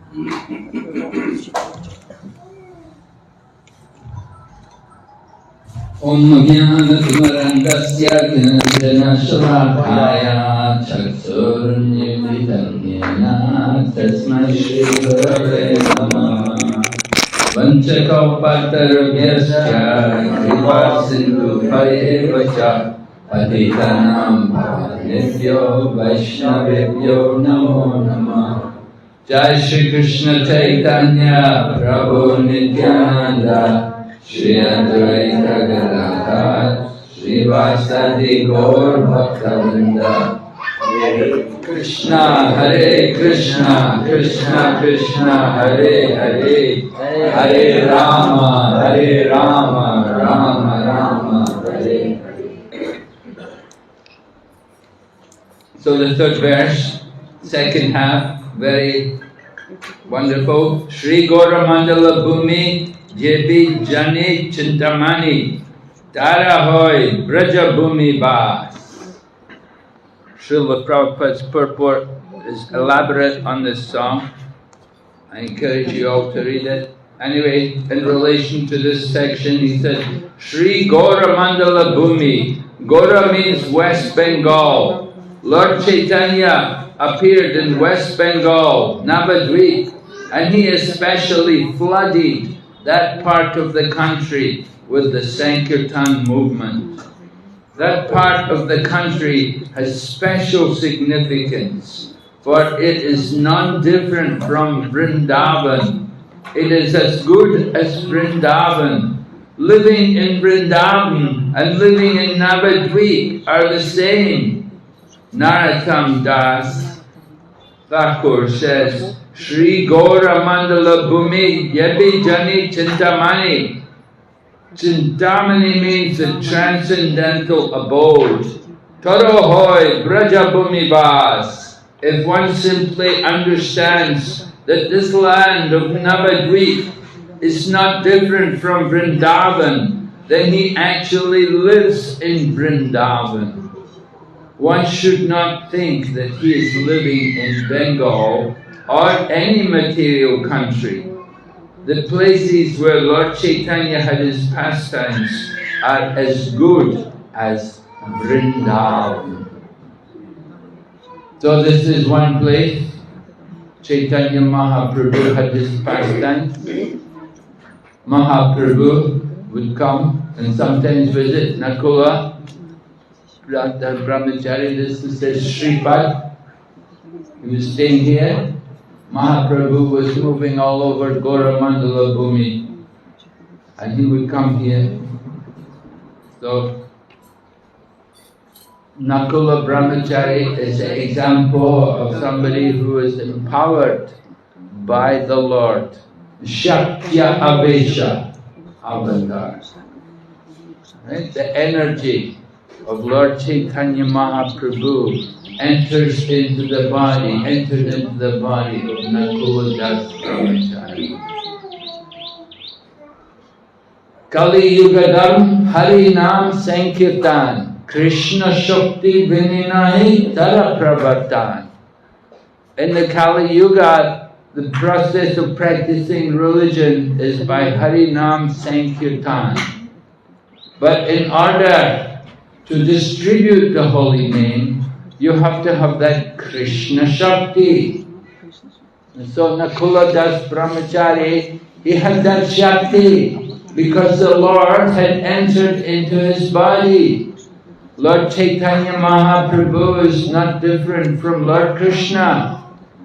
Om Jnana Timarandasya Jnana Shalakaya Chaksurnyamritam Jnana Tasmai Shri Gurave Namah Vanchakalpatarubhyascha Kripa Sindhu Bhayevacha Patitanam Bhavanebhyo Vaishnavebhyo Namo Namah Jai Shri Krishna Chaitanya Prabhu Nityananda Shri Advaita Gadadhar Shri Vasadi Gaur Bhaktavinda Hare Krishna Krishna Krishna Hare Hare Hare Rama Rama Rama Hare Hare. So the third verse, second half, very wonderful. Shri Gaura Mandala Bhumi Jebi Jani Chintamani Tarahoy Braja Bhumi Bas. Srila Prabhupada's purport is elaborate on this song. I encourage you all to read it. Anyway, in relation to this section, he said, Shri Gaura Mandala Bhumi. Gaura means West Bengal. Lord Chaitanya appeared in West Bengal, Navadvip, and he especially flooded that part of the country with the Sankirtan movement. That part of the country has special significance, for it is non-different from Vrindavan. It is as good as Vrindavan. Living in Vrindavan and living in Navadvip are the same. Narottam Das Thakur says, Shri Gaura Mandala Bhumi Yebi Jani Chintamani. Chintamani means a transcendental abode. Tarohoy Braja Bhumi Bas. If one simply understands that this land of Navadvip is not different from Vrindavan, then he actually lives in Vrindavan. One should not think that he is living in Bengal or any material country. The places where Lord Chaitanya had his pastimes are as good as Vrindavan. So this is one place Chaitanya Mahaprabhu had his pastimes. Mahaprabhu would come and sometimes visit Nakula. Brahmachari, this says Sripad. He was staying here. Mahaprabhu was moving all over Gaura Mandala Bhumi, and he would come here. So Nakula Brahmachari is an example of somebody who is empowered by the Lord. Shaktya Avesha Avatar. Right? The energy of Lord Chaitanya Mahaprabhu entered into the body of Nakula Das Brahmachari. Kali Yugadam Hari Nam Sankirtan Krishna Shakti Vininahi Tara Prabhatan. In the Kali Yuga, the process of practicing religion is by Hari Nam Sankirtan. But in order to distribute the holy name, you have to have that Krishna Shakti. And so Nakula Das Brahmachari, he had that Shakti because the Lord had entered into his body. Lord Chaitanya Mahaprabhu is not different from Lord Krishna.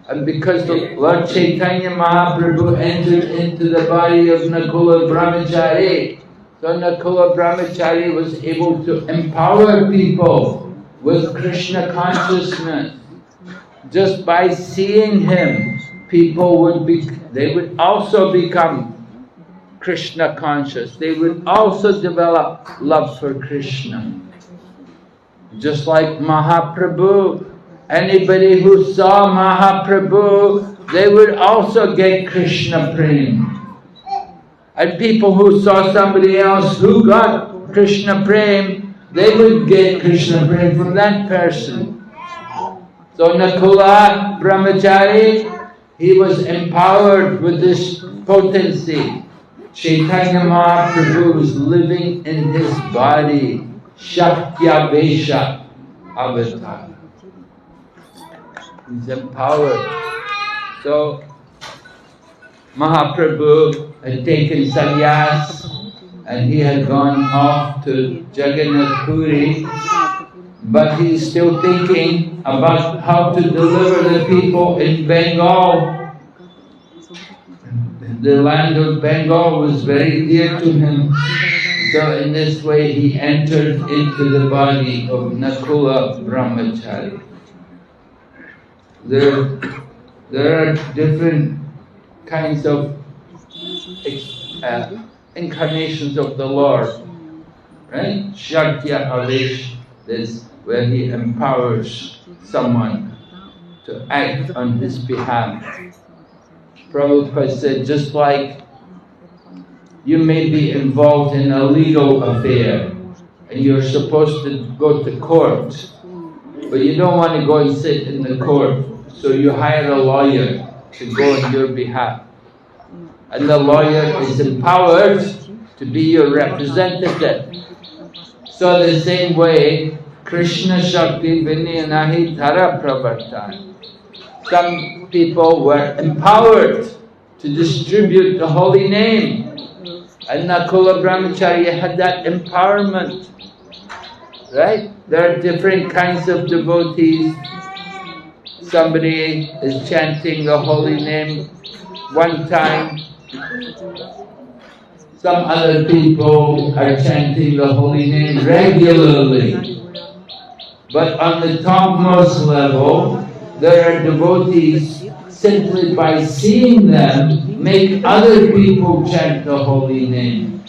And because the Lord Chaitanya Mahaprabhu entered into the body of Nakula Brahmachari, so Nakula Brahmachari was able to empower people with Krishna consciousness. Just by seeing him, people would also become Krishna conscious. They would also develop love for Krishna. Just like Mahaprabhu, anybody who saw Mahaprabhu, they would also get Krishna prema. And people who saw somebody else who got Krishna prema, they would get Krishna prema from that person. So Nakula Brahmachari, he was empowered with this potency. Chaitanya Mahaprabhu was living in his body, Shakyavesha avatar. He's empowered. So Mahaprabhu had taken sannyas and he had gone off to Jagannath Puri, but he's still thinking about how to deliver the people in Bengal. The land of Bengal was very dear to him. So in this way he entered into the body of Nakula Brahmachari. There are different kinds of incarnations of the Lord, right? Shakya Avesh is where he empowers someone to act on his behalf. Prabhupada said, just like you may be involved in a legal affair and you're supposed to go to court, but you don't want to go and sit in the court, so you hire a lawyer to go on your behalf. And the lawyer is empowered to be your representative. So the same way, Krishna Shakti Vinayanahi Tara Pravartan. Some people were empowered to distribute the holy name. And Nakula Brahmachari had that empowerment. Right? There are different kinds of devotees. Somebody is chanting the holy name one time. Some other people are chanting the holy name regularly. But on the topmost level, there are devotees simply by seeing them make other people chant the holy name.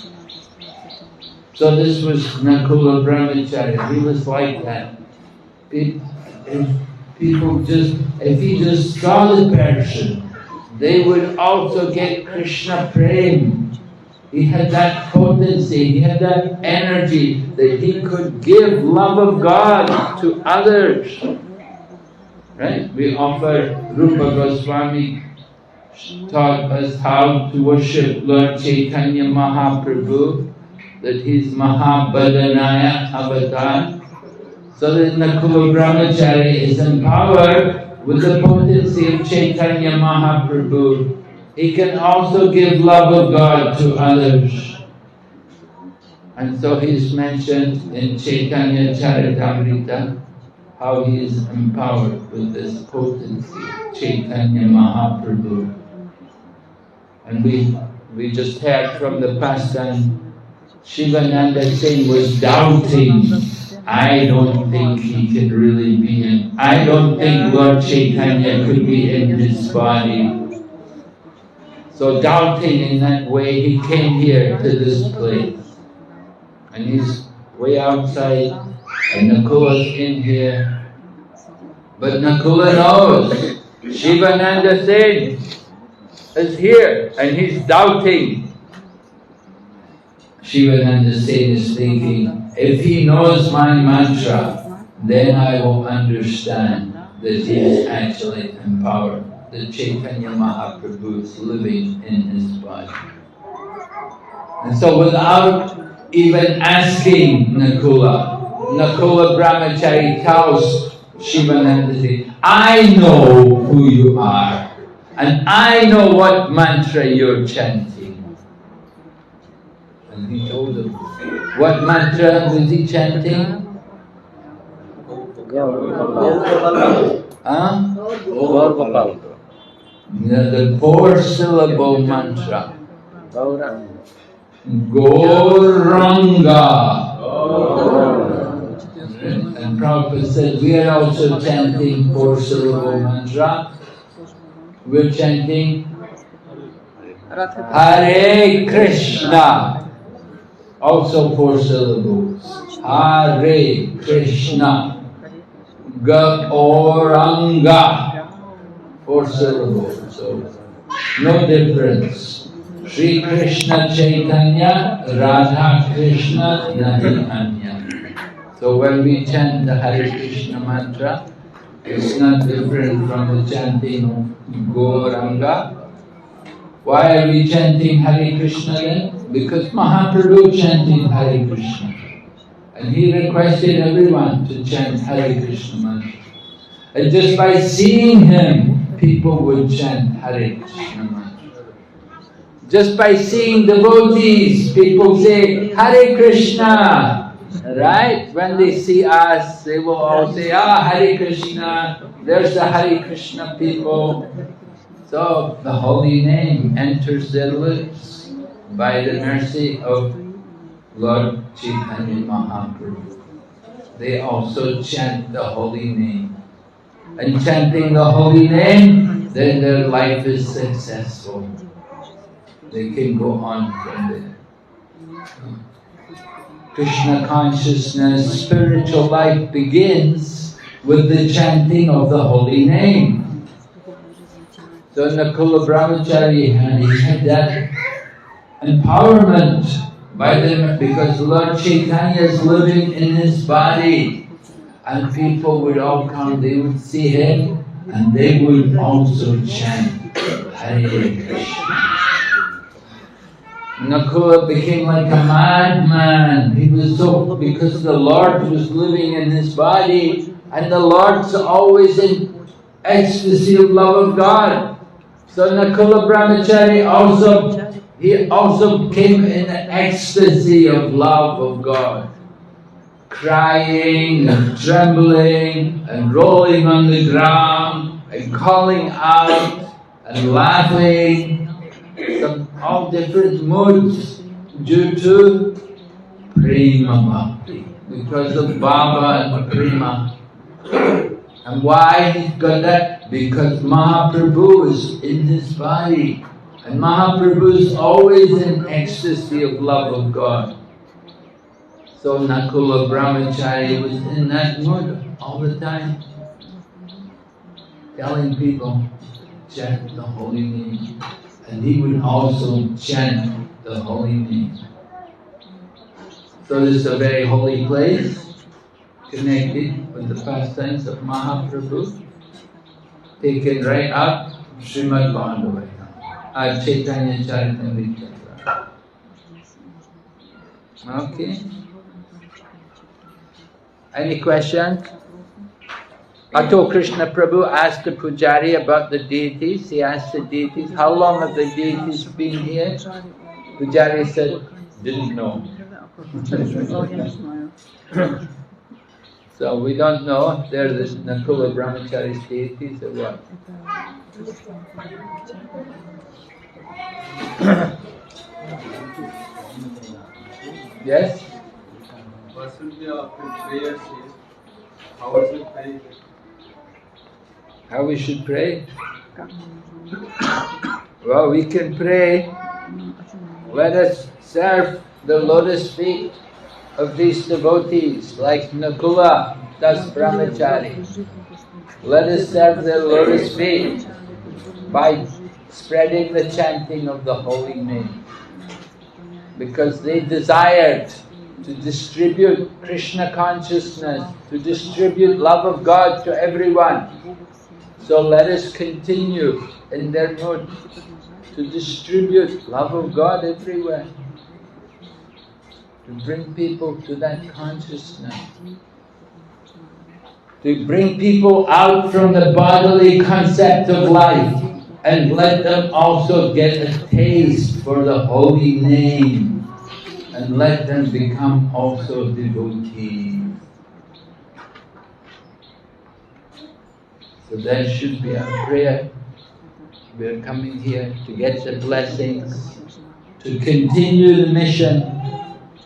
So this was Nakula Brahmachari. He was like that. If he just saw the person, they would also get Krishna Prem. He had that potency, he had that energy that he could give love of God to others. Right? We offer Rupa Goswami taught us how to worship Lord Chaitanya Mahaprabhu, that he's Mahabhadanaya avatar. So that Nakula Brahmachari is empowered with the potency of Chaitanya Mahaprabhu. He can also give love of God to others. And so he's mentioned in Chaitanya Charitamrita how he is empowered with this potency, Chaitanya Mahaprabhu. And we just heard from the pastime, Shivananda Singh was doubting. I don't think he could really be in. I don't think Lord Chaitanya could be in his body. So doubting in that way, he came here to this place. And he's way outside, and Nakula's in here. But Nakula knows Shivananda Singh is here, and he's doubting. Shivananda Singh is thinking, if he knows my mantra, then I will understand that he is actually empowered. That Chaitanya Mahaprabhu is living in his body. And so without even asking Nakula Brahmachari tells Shivananda Singh, I know who you are, and I know what mantra you're chanting. And he told him, what mantra was he chanting? The 4-syllable mantra. Gauranga. And Prabhupada said, we are also chanting 4-syllable mantra. We're chanting Hare Krishna. Also 4 syllables. Hare Krishna. Gauranga. 4 syllables. So no difference. Sri Krishna Chaitanya, Radha Krishna, Nahi Anya. So when we chant the Hare Krishna mantra, It's not different from the chanting of Gauranga. Why are we chanting Hare Krishna then? Because Mahaprabhu chanted Hare Krishna. And he requested everyone to chant Hare Krishna mantra. And just by seeing him, people would chant Hare Krishna mantra. Just by seeing devotees, people say Hare Krishna. Right? When they see us, they will all say, ah, Hare Krishna. There's the Hare Krishna people. So the holy name enters their lips by the mercy of Lord Chaitanya Mahaprabhu. They also chant the holy name. And chanting the holy name, then their life is successful. They can go on from there. Krishna consciousness, spiritual life begins with the chanting of the holy name. So Nakula Brahmachari he had that empowerment by them because Lord Chaitanya is living in his body, and people would all come, they would see him and they would also chant Hare Krishna. Nakula became like a madman. He was so, because the Lord was living in his body, and the Lord's always in ecstasy of love of God. So Nakula Brahmachari also came in an ecstasy of love of God, crying and trembling and rolling on the ground and calling out and laughing. All different moods due to Prema Bhakti, because of Baba and Prema. And why he's got that? Because Mahaprabhu is in his body, and Mahaprabhu is always in ecstasy of love of God. So Nakula Brahmachari was in that mood all the time, telling people, chant the holy name. And he would also chant the holy name. So this is a very holy place, connected with the pastimes of Mahaprabhu, taken right up Srimad Bhagavatam, Chaitanya Charitamrita. Okay. Any questions? Ato Krishna Prabhu asked the Pujari about the deities. He asked the deities, how long have the deities been here? Pujari said, didn't know. So we don't know if they're the Nakula Brahmachari's deities or what. Yes? What should be our prayer? How was it prayed? How we should pray? Well, we can pray, let us serve the lotus feet of these devotees like Nakula Das Brahmachari. Let us serve their lotus feet by spreading the chanting of the holy name, because they desired to distribute Krishna consciousness, to distribute love of God to everyone. So let us continue in their mood to distribute love of God everywhere, to bring people to that consciousness, to bring people out from the bodily concept of life and let them also get a taste for the holy name and let them become also devotees. So that should be our prayer. We are coming here to get the blessings, to continue the mission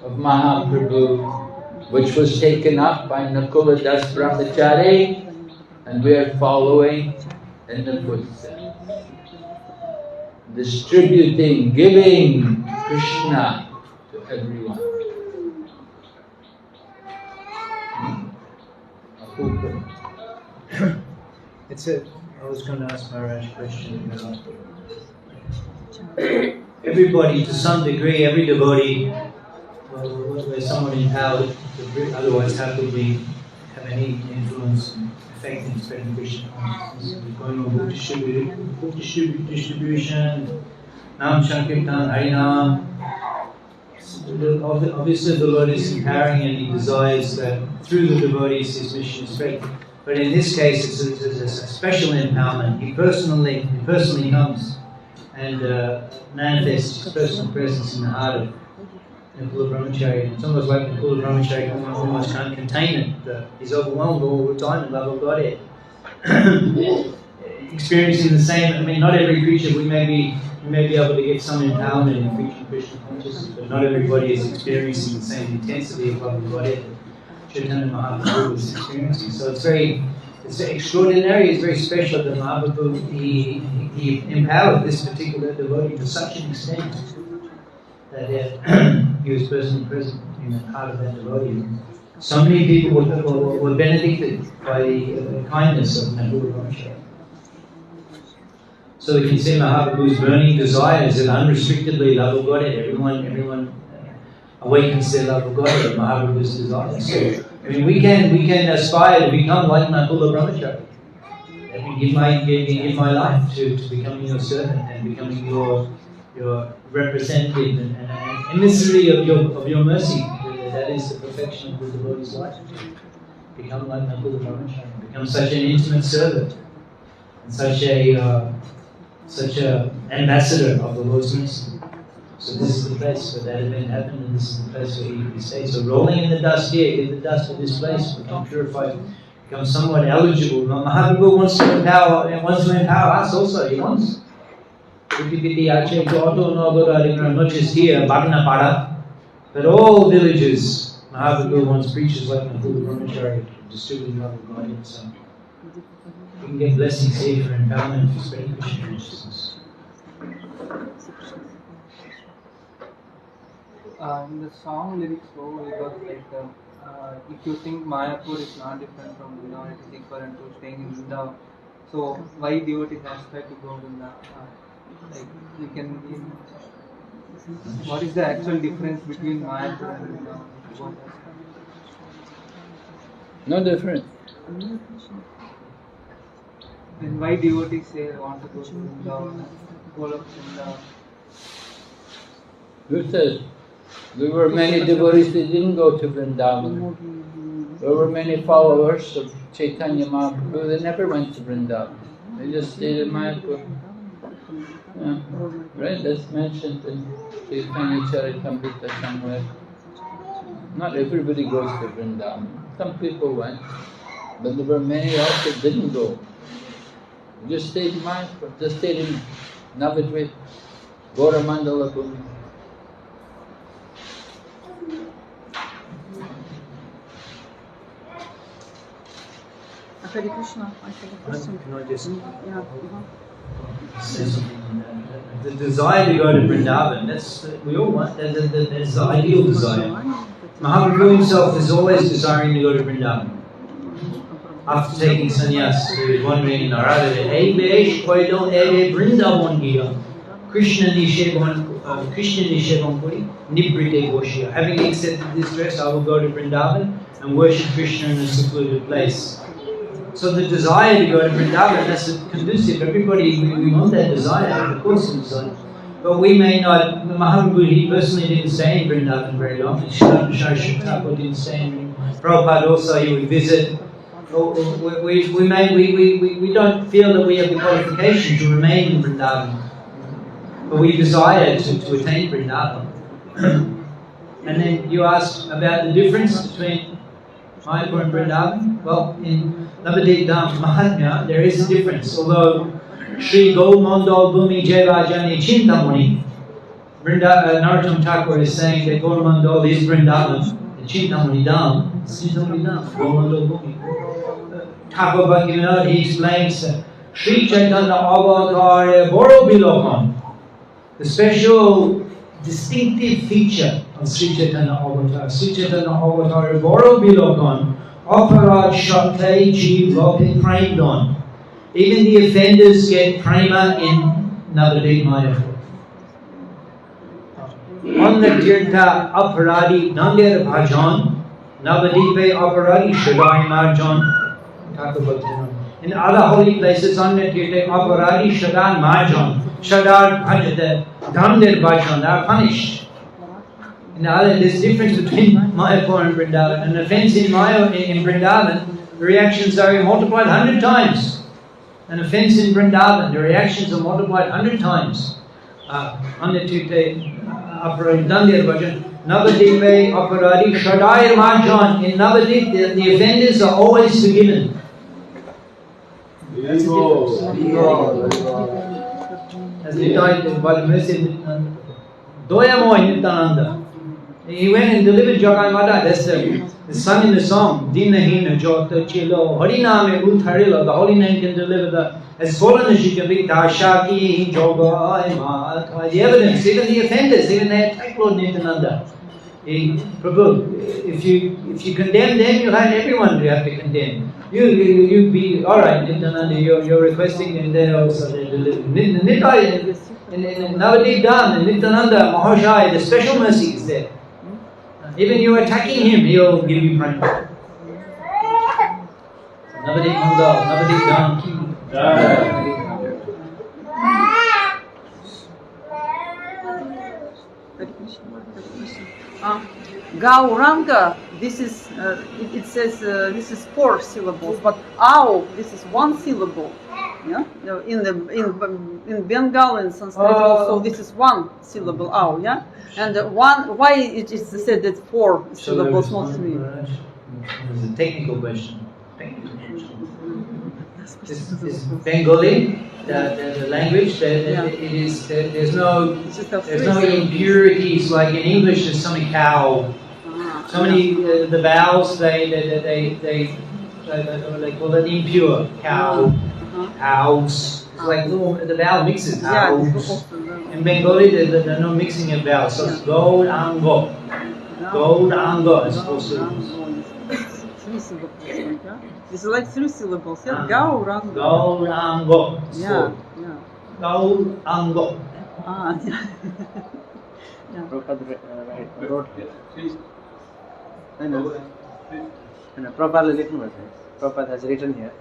of Mahaprabhu, which was taken up by Nakula Das Brahmachari, and we are following in the footsteps, distributing, giving Krishna to everyone. I was going to ask Maharaj a question about everybody, to some degree, every devotee, where someone in power, otherwise how could we have any influence effect in spreading Krishna consciousness. We're going on book distribution, Nam Sankirtan, Harinam. Obviously the Lord is empowering and He desires that through the devotees His mission is spread. But in this case it's a special empowerment. He personally comes and manifests His personal presence in the heart of Nakula Brahmachari. It's almost like Nakula Brahmachari almost can't contain it. He's overwhelmed all the time in love of Godhead. Experiencing the same, I mean, not every creature, we may be able to get some empowerment in preaching Krishna consciousness, but not everybody is experiencing the same intensity of love of Godhead that Chaitanya Mahaprabhu is experiencing. So it's extraordinary, it's very special that Mahaprabhu, he empowered this particular devotee to such an extent that he was personally present in the heart of that devotee. So many people were benedicted by the kindness of Nakula Brahmachari. So we can see Mahaprabhu's burning desires and unrestrictedly love of Godhead. Everyone awakens their love of Godhead, Mahaprabhu's desires. So, I mean, we can aspire to become like Nakula Brahmachari. Let me give my life to becoming your servant and becoming your representative and emissary of your mercy. That is the perfection of the devotee's life. Become like Nakula Brahmachari. Become such an intimate servant and such a ambassador of the Lord's mercy. So this is the place where that event happened, and this is the place where he stays. So rolling in the dust here, get the dust of this place, become purified, become somewhat eligible. Mahaprabhu wants to empower us also. He wants. Not just here, Bhagna, but all villages. Mahaprabhu wants preachers like Nakula Brahmachari to distribute love of God. So we can get blessings here for empowerment for spreading Krishna consciousness. In the song lyrics, it was like, if you think Mayapur is not different from Vrindavan, it is equivalent to staying in Vrindavan. So why devotees aspire to go to Vrindavan? What is the actual difference between Mayapur and Vrindavan? No different. And why devotees say they want to go to Vrindavan, go up Vrindavan? Who says? There were many devotees that didn't go to Vrindavan. There were many followers of Chaitanya Mahaprabhu that never went to Vrindavan. They just stayed in Mayapur. Yeah. Right, that's mentioned in Chaitanya Charitamrita somewhere. Not everybody goes to Vrindavan. Some people went, but there were many else that didn't go. Just stayed in Mayapur, just stayed in Navadvip, Gauramandala Bhumi. Hare Krishna. Can I just say something on that? The desire to go to Vrindavan, we all want, that's the ideal desire. Mahaprabhu himself is always desiring to go to Vrindavan. After taking sannyas, he was wondering in Narada, hey Besh, Koilo Ere Vrindavan Giya, Krishna Nishevan Puri, Nibrite Goshya. Having accepted this dress, I will go to Vrindavan and worship Krishna in a secluded place. So the desire to go to Vrindavan, that's conducive. Everybody, we want that desire, of course we desire. But we may not, Mahaprabhu, he personally didn't stay in Vrindavan very long. Sripad Thakur didn't stay in Vrindavan. Prabhupada also, he would visit. We don't feel that we have the qualification to remain in Vrindavan. But we desire to attain Vrindavan. And then you asked about the difference between Mayapur and Vrindavan. Well, in Navadip Dham Mahatmya, there is a difference. Although Sri Gaur-Mandal Bhumi Jaivajani Chintamani, Narottam Thakur is saying that Gaur-Mandal is Vrindavan, the Chintamani Dham, Gaur-Mandal Bhumi. Thakur Bhakti, he explains Sri Chaitanya Avatar Boro Bilokon, the special distinctive feature of Sri Chaitanya Avatar. Sri Chaitanya Avatar Boro Bilokon, Aparad Shakti Jeev Loke Premdon. Even the offenders get prema in Navadip Mayapur. On the Tirtha Aparadi Nandir Bhajan, Navadipe Aparadi Shadai Marjan. In other holy places, on that you take Aparadi, Shadan, Marjan, Shadar, Bhajada, Dhamdir, Bhajan, they are punished. There's a difference between Mayapur and Vrindavan. An offence in Vrindavan, the reactions are multiplied 100 times. An offence in Vrindavan, the reactions are multiplied 100 times. Anatute Aparadi Dandir Bhajan, Navadip Aparadi Shadair Marjan. In Navadip, the offenders are always forgiven. As he died by the mercy of Doyamoy Nityananda. He went and delivered Jagai Mata. That's the sung in the song. Dinahina Jota Chilo Hariname Utharila. The holy name can deliver as fallen as you can be. Dashaki Joga. The evidence, even the offenders, even they attack Lord Nityananda. Prabhu, if you condemn them, you have everyone you have to condemn. You be alright, Nityananda, you're requesting and then also they deliver. Nityananda, in Navadip Dham, Nityananda Mahashaya, the special mercy is there. Even you attacking him, he'll give you prana. Navadip Mandal, Navadip Dham ki. Gauranga, this is, it says this is 4 syllables, but Ao, this is 1 syllable. Yeah, in Bengal and Sanskrit also this is 1 syllable Ao. Yeah, and why it is said that 4 syllables, not 3? It's a technical question. It's Bengali. The language, it is, there's no impurities like in English. There's so many cow, so many the vowels they call it impure cow, house. It's like the vowel mixes. House. In Bengali, there are no mixing of vowels. So it's gold ango, is supposed to. 3 syllables, yeah? It's like 3 syllables, yeah? Gauranga. Gaurango. Yeah. Gaurango. Yeah. Prabhupada wrote here. No, Prabhupada has written here.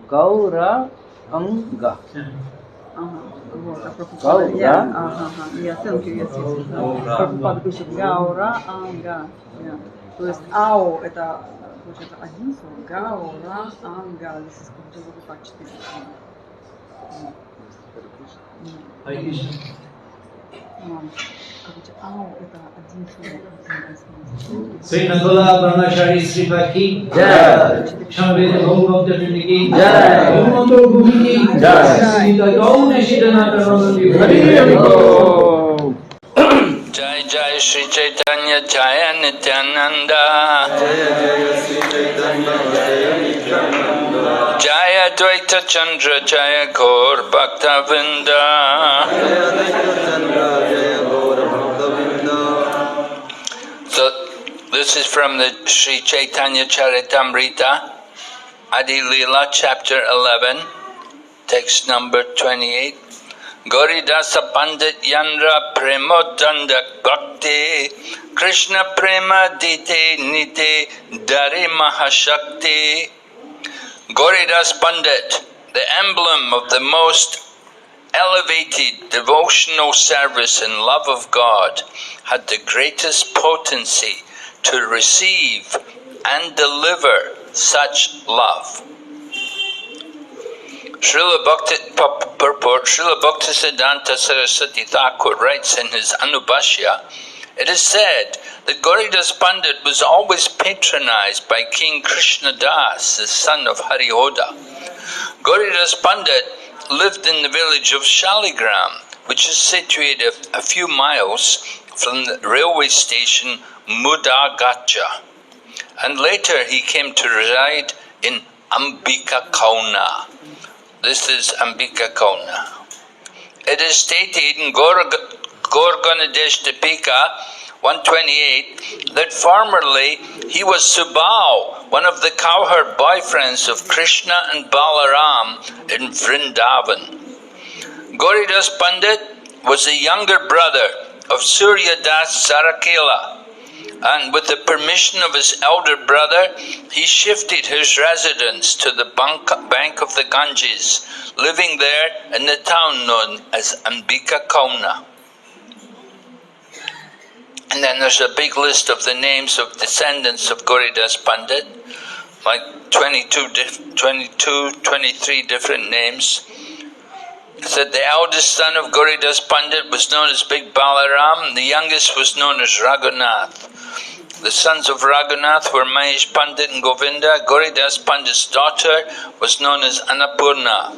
Gaura Anga. Gaura. Yeah, thank you. Yes. Prabhupada пишет Gaura Anga. Yeah. То есть Ау это получается 1 слово, Гаура Анга. This is как 4. Короче, Ау это 1 слово. Sri Nakula Brahmachari Sripad ki Jai. Shamveda Bhakti ki Jai. Umanto Bhumi ki Jai. Sita Gauna Shidanata Ramati Hari Hari. Jai Jai Shri Chaitanya Jaya Nityananda. Jaya Dvaita Chandra Jaya Gaur Bhakta Vrinda. So this is from the Sri Chaitanya Charitamrita, Adi Leela, chapter 11, text number 28. Goridasa Pandit Yandra Premodanda Bhakti Krishna Prema Dite Nite Dari Mahashakti. Goridas Pandit, the emblem of the most elevated devotional service and love of God, had the greatest potency to receive and deliver such love. Srila Bhaktisiddhanta Saraswati Thakur writes in his Anubhashya, it is said that Goridas Pandit was always patronized by King Krishnadas, the son of Harihoda. Goridas Pandit lived in the village of Shaligram, which is situated a few miles from the railway station Mudagacha. And later he came to reside in Ambika, Kalna. This is Ambika, Kalna. It is stated in Gorgonadesh Dipika 128 that formerly he was Subal, one of the cowherd boyfriends of Krishna and Balaram in Vrindavan. Goridas Pandit was the younger brother of Surya Das Sarakela, And with the permission of his elder brother, he shifted his residence to the bank of the Ganges, living there in the town known as Ambika, Kalna. And then there's a big list of the names of descendants of Gauridas Pandit, like 23 different names. It said the eldest son of Gauridas Pandit was known as Big Balaram, the youngest was known as Raghunath. The sons of Raghunath were Mahesh Pandit and Govinda. Gauridas Pandit's daughter was known as Annapurna.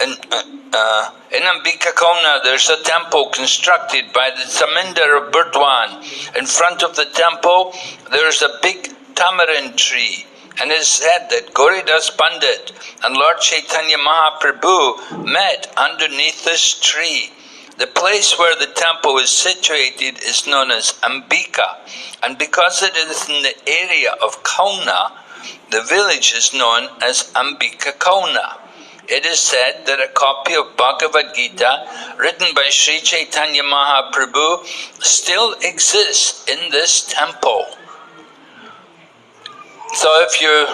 In Ambika Kalna, there's a temple constructed by the Zamindar of Burdwan. In front of the temple, there's a big tamarind tree, and it is said that Gauridas Pandit and Lord Chaitanya Mahaprabhu met underneath this tree. The place where the temple is situated is known as Ambika, and because it is in the area of Kalna, the village is known as Ambika Kalna. It is said that a copy of Bhagavad Gita written by Sri Chaitanya Mahaprabhu still exists in this temple. So if you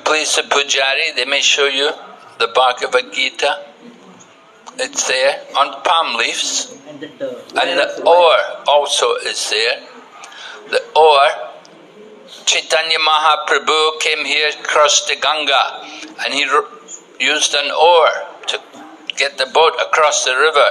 please the Pujari, they may show you the Bhagavad Gita. It's there on palm leaves, and the oar also is there. The oar, Chaitanya Mahaprabhu came here, crossed the Ganga, and he used an oar to get the boat across the river.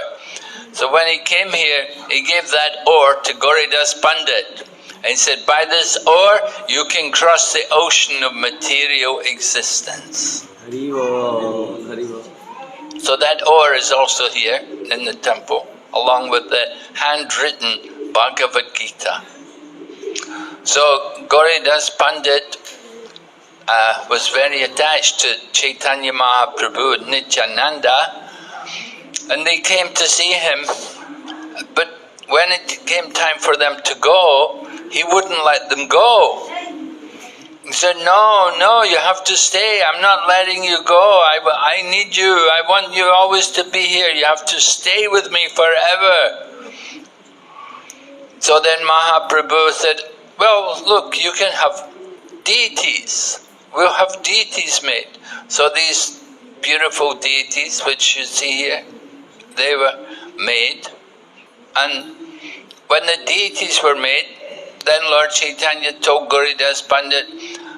So when he came here, he gave that oar to Gauridas Pandit, and he said, by this oar you can cross the ocean of material existence. Haribo, Haribo. So that oar is also here in the temple, along with the handwritten Bhagavad Gita. So Gauridas Pandit was very attached to Chaitanya Mahaprabhu and Nityananda, and they came to see him, but when it came time for them to go, he wouldn't let them go. He said, no, you have to stay. I'm not letting you go. I need you. I want you always to be here. You have to stay with me forever. So then Mahaprabhu said, well, look, you can have deities. We'll have deities made. So these beautiful deities, which you see here, they were made. And when the deities were made, then Lord Chaitanya told Gauridas Pandit,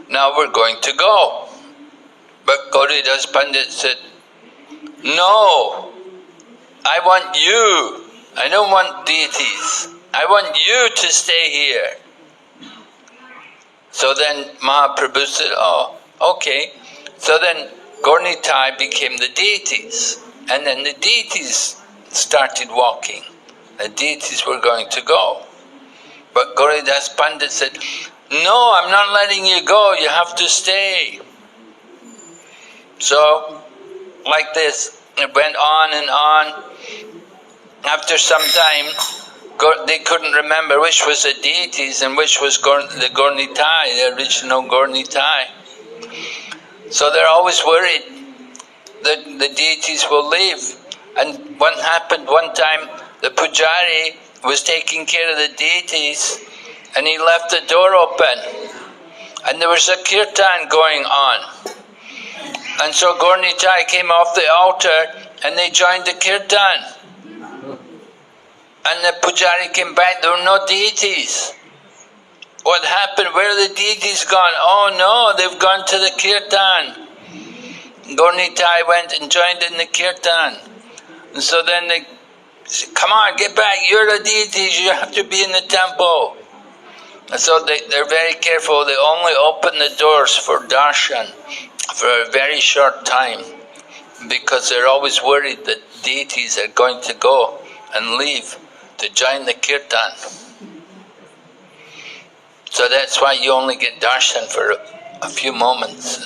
now we're going to go. But Gauridas Pandit said, no, I want you. I don't want deities. I want you to stay here. So then Mahaprabhu said, oh, okay. So then Gaurnitai became the deities. And then the deities started walking. The deities were going to go. But Gauridas Pandit said, no, I'm not letting you go, you have to stay. So, like this, it went on and on. After some time, they couldn't remember which was the deities and which was the Gaurnitai, the original Gaurnitai. So they're always worried that the deities will leave. And what happened one time, the Pujari was taking care of the deities, and he left the door open, and there was a kirtan going on. And so Gaurnitai came off the altar, and they joined the kirtan. And the Pujari came back, there were no deities. What happened? Where are the deities gone? Oh no, they've gone to the kirtan. Gaurnitai went and joined in the kirtan. And so then they said, come on, get back, you're the deities, you have to be in the temple. And so they're very careful, they only open the doors for darshan for a very short time, because they're always worried that deities are going to go and leave to join the kirtan. So that's why you only get darshan for a few moments.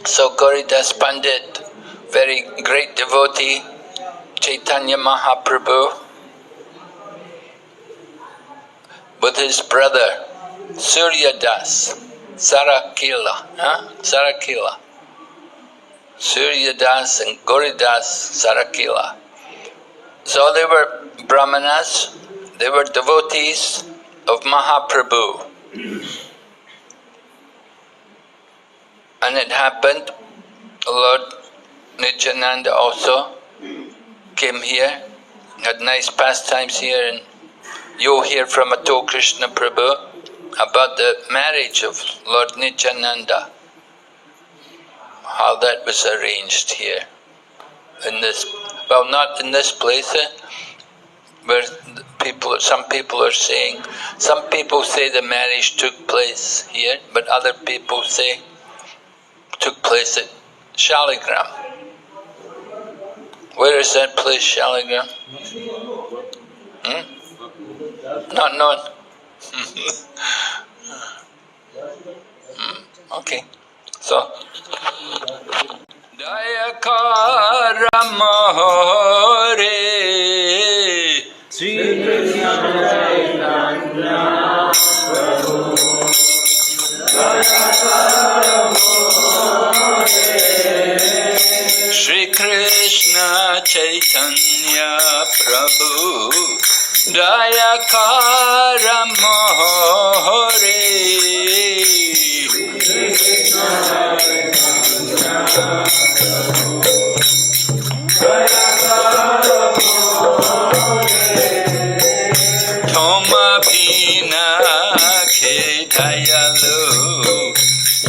So Gauridas Pandit, very great devotee, Chaitanya Mahaprabhu, with his brother Surya Das, Sarakila. Suryadas and Goridas Sarakila. So they were Brahmanas, they were devotees of Mahaprabhu. And it happened, Lord Nityananda also came here, had nice pastimes here, and you'll hear from Ato Krishna Prabhu about the marriage of Lord Nityananda, how that was arranged here. In this, well, not in this place, where some people are saying, some people say the marriage took place here, but other people say took place at Shaligram. Where is that place, Shaligram? Not known. Okay, so Dayakara Mahore Sri Krishna Chaitanya Prabhu Dayakara Mahore Shri Krishna Chaitanya Prabhu Dayakara Mahore Thoma Bhina Khedayalu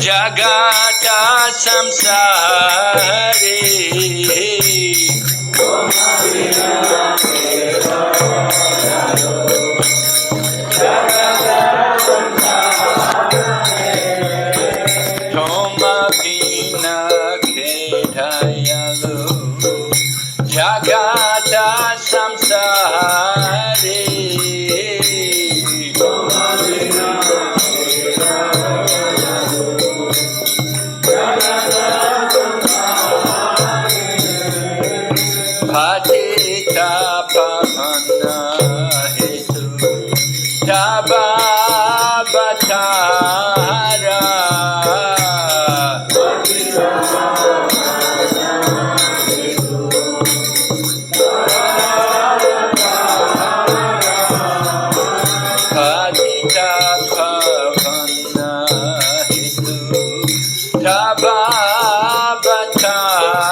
Jagata Samsari Thoma Bhina Khedayalu Jagata Samsari Thoma Bhina Khedayalu Jagata Samsari Patita Pavana Hetu Taba Batara Patita Pavana Hetu Taba Batara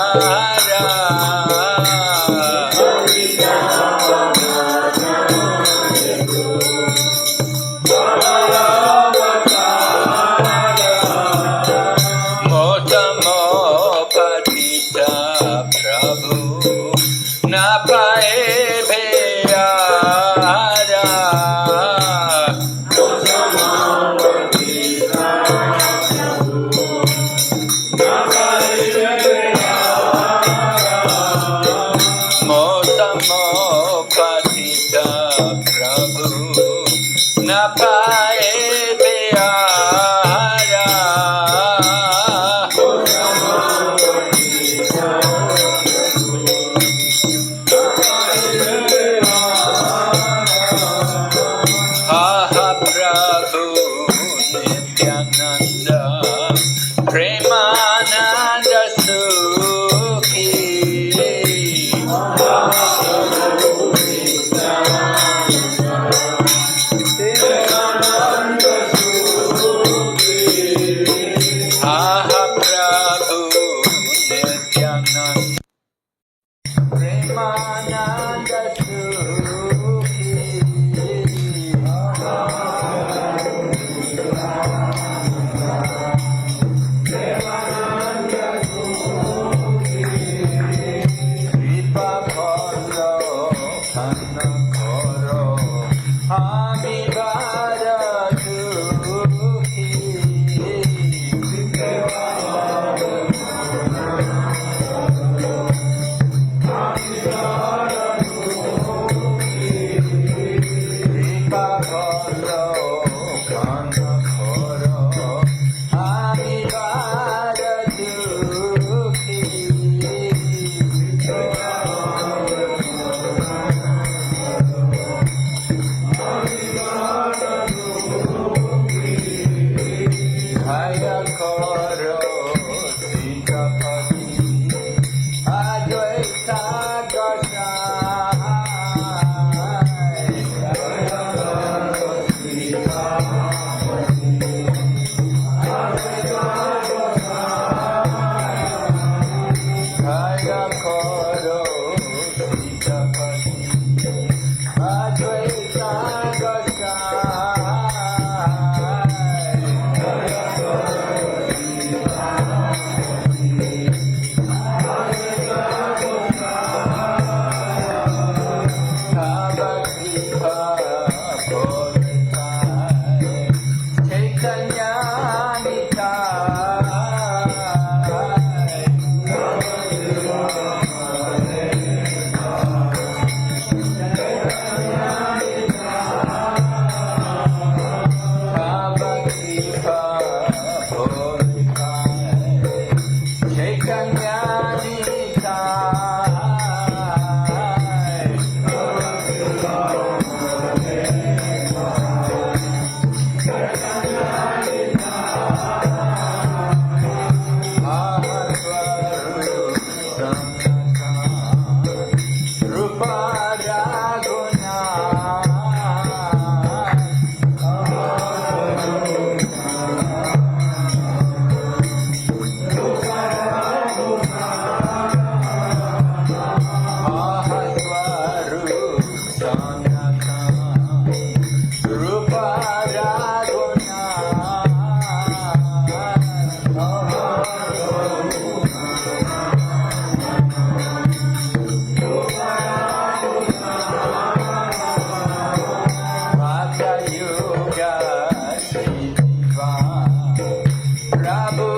Prabhu